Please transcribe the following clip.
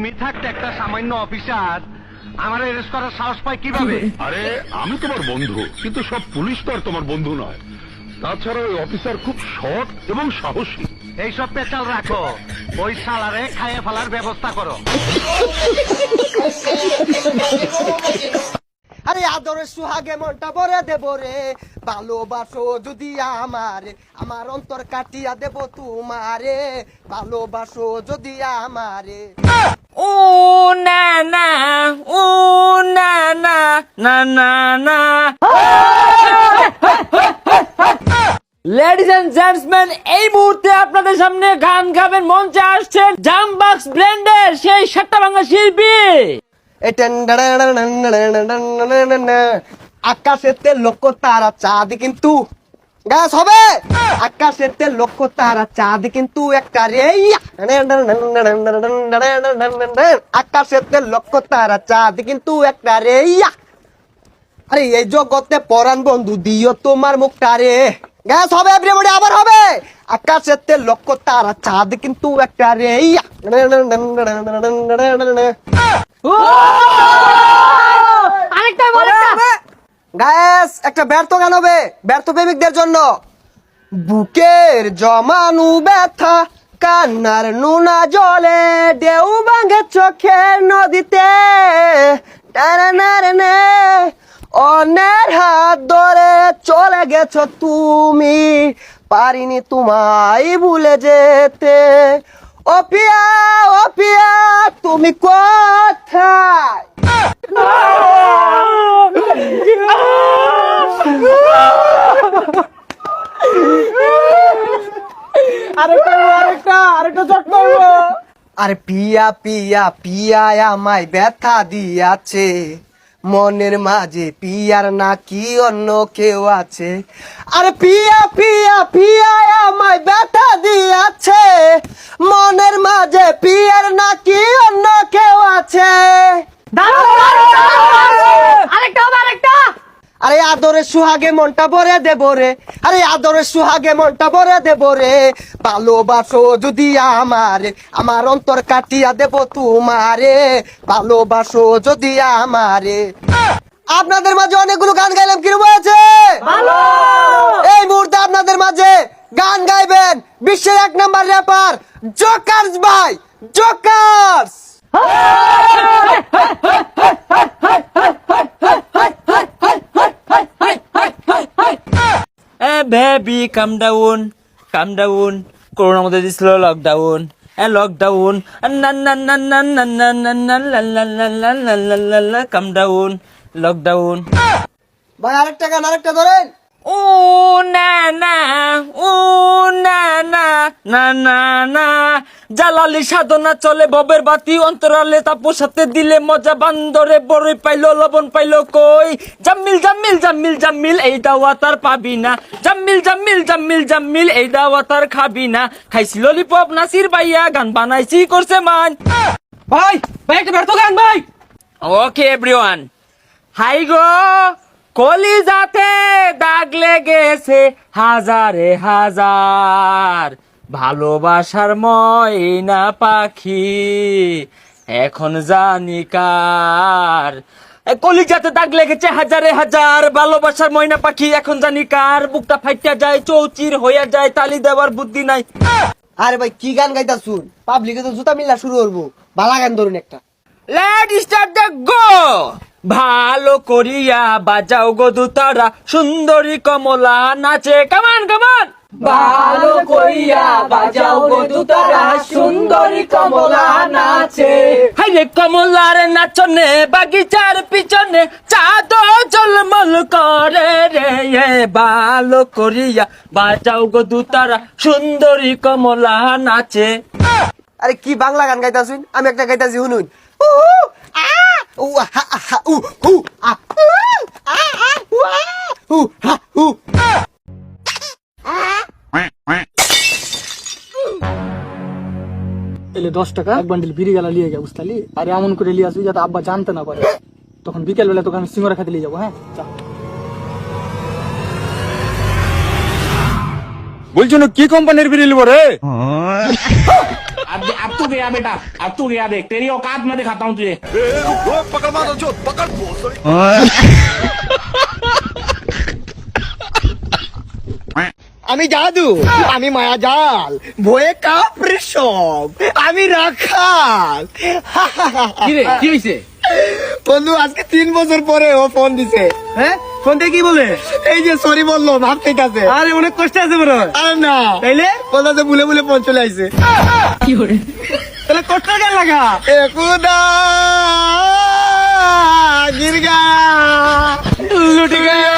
তুমি থাকতে একটা সামান্য অফিসার আমার অ্যারেস্ট করার সাহস পায় কিভাবে? আরে আমি তোমার বন্ধু, কিন্তু সব পুলিশ তো আর তোমার বন্ধু নয়। তাছাড়া ওই অফিসার খুব সৎ এবং সাহসী। এইসব পেঁচাল রাখো, ওই শালারে খাইয়ে ফেলার ব্যবস্থা করো। আরে আদরের সুহাগে মনটা ভরে দেব রে, ভালোবাসো যদি আমারে, আমার অন্তর কাটিয়া দেব তোমারে, ভালোবাসো যদি আমারে। ও না না, ও না না, না না না। লেডিজ এন্ড জেন্টসম্যান, এই মুহূর্তে আপনাদের সামনে গান গাবেন মঞ্চে আসছেন জামবক্স ব্র্যান্ডের সেই সাতটা বাংলা শিল্পী। আকাশেতে লক্ষ তারা চাঁদ কিন্তু গাছ হবে, আকাশেতে লক্ষ তারা চাঁদ কিন্তু একটা রে, আকাশেতে লক্ষ তারা চাঁদ কিন্তু একটা রে। আরে এই জগতে পরাণ বন্ধু দিও তোমার মুখটা রে, গ্যাস হবে এভরিবডি, আবার হবে। আকাশেতে লক্ষ তারা চাঁদ কিন্তু একটা রে। আরেকটা গ্যাস একটা ব্যর্থ গান হবে ব্যর্থ প্রেমিকদের জন্য। বুকের জমানু ব্যথা কান্নার নুনা জলে, ঢেউ ভাঙে চোখের নদীতে, অন্যের হাত ধরে চলে গেছো তুমি, পারিনি তোমায় ভুলে যেতে। ও পিয়া, ও পিয়া, তুমি কোথায়? আরে পিয়া পিয়া পিয়া আমায় ব্যথা দিয়াছে, মনের মাঝে পিয়ার নাকি অন্য কেউ আছে। আরে পিয়া পিয়া পিয়া আমায় ব্যথা দিয়াছে, মনের মাঝে পিয়ার নাকি অন্য কেউ আছে। আরে আদরের সুহাগে মনটা ভরে দেব রে, আরে আদরের সুহাগে মনটা ভরে দেব রে, ভালোবাসো যদি আমারে, আমার অন্তর কাটিয়া দেব তোমারে, ভালোবাসো যদি আমারে। আপনাদের মাঝে অনেকগুলো গান গাইলাম, কিরকম হয়েছে? এই মুহূর্তে আপনাদের মাঝে গান গাইবেন বিশ্বের 1 নাম্বার র্যাপার জোকার্স ভাই, জোকার্স। বেবি কাম ডাউন, কাম ডাউন। করোনার মধ্যে দিছিল লকডাউন, লকডাউন, কাম ডাউন, লকডাউন। ভাই আরেকটা গান, আরেকটা ধরেন। ও না না, ও না না, না না না। জালালি সাধনা চলে ববের বাতি অন্তরালে, তাপর সাথে দিলে মজা, বান্দরে বড়ই পাইলো লবণ পাইলো কই। জাম্মিল জাম্মিল জাম্মিল জাম্মিল, এই দাওয়া তার পাবি না। জাম্মিল জাম্মিল জাম্মিল জাম্মিল, এই দাওয়া তার খাবি না। খাইছি ললিপপ নাসির ভাইয়া, গান বানাইছি করছে মান। ভাই ভাই একটা ব্যর্থ গান ভাই। ওকে এভরিওয়ান, হাই গো কলিজাতে দাগ লেগেছে হাজারে হাজার, ভালোবাসার ময়না পাখি এখন জানি কার। কলিজাতে দাগ লেগেছে হাজারে হাজার, ভালোবাসার ময়না পাখি এখন জানি কার। বুকটা ফাইটা যায়, চৌচির হইয়া যায়, তালি দেওয়ার বুদ্ধি নাই। আরে ভাই কি গান গাইতা শুন, পাবলিকে তো জুতা মিল্লা শুরু করবো, বালা গান ধরুন একটা। Let start the go. ভালো করিয়া বাজাও গো দুতারা, সুন্দরী কমলা নাচে, কামান কামান। ভালো করিয়া বাজাও গো দুতারা, সুন্দরী কমলা নাচে। হাইরে কমলার নাচনে বাগিচার পিছনে চাঁদ ঝলমল করে রে। ভালো করিয়া বাজাও গো দুতারা, সুন্দরী কমলা নাচে। আরে কি বাংলা গান গাইতা শুন, আমি একটা গাইতাছি শুনুন। এলে 10 টাকা এক বান্ডিল বিড়ি গেলা লিয়ে যা, বুঝতালি? আর এমন করে লিয়ে আসবি যাতে আব্বা জানতে না পারে। তখন বিকেল বেলা তোকে আমি সিঙ্গারা খেতে নিয়ে যাবো। হ্যাঁ যা। বলছো না কি কোম্পানির বিড়ি নিব রে? আর তো गया बेटा, अब तू गया देख, तेरी औकात मैं दिखाता हूँ तुझे। আমি জাদু, আমি মায়া জাল, ভয়ে কাপড়ে সব, আমি রাখাল। কি হয়েছে? বন্ধু আজকে 3 বছর পরে ও ফোন দিছে। হ্যাঁ, ফোন দিয়ে কি বলে? এই যে সরি বললো, ভাব ঠিক আছে। আরে অনেক কষ্ট আছে বড়। আরে না, তাইলে বলতে ভুলে ভুলে ফোন চলে আইছে। কি করে? তাহলে কষ্ট কেন লাগা? এ খুদা गिर गया, लुट गया।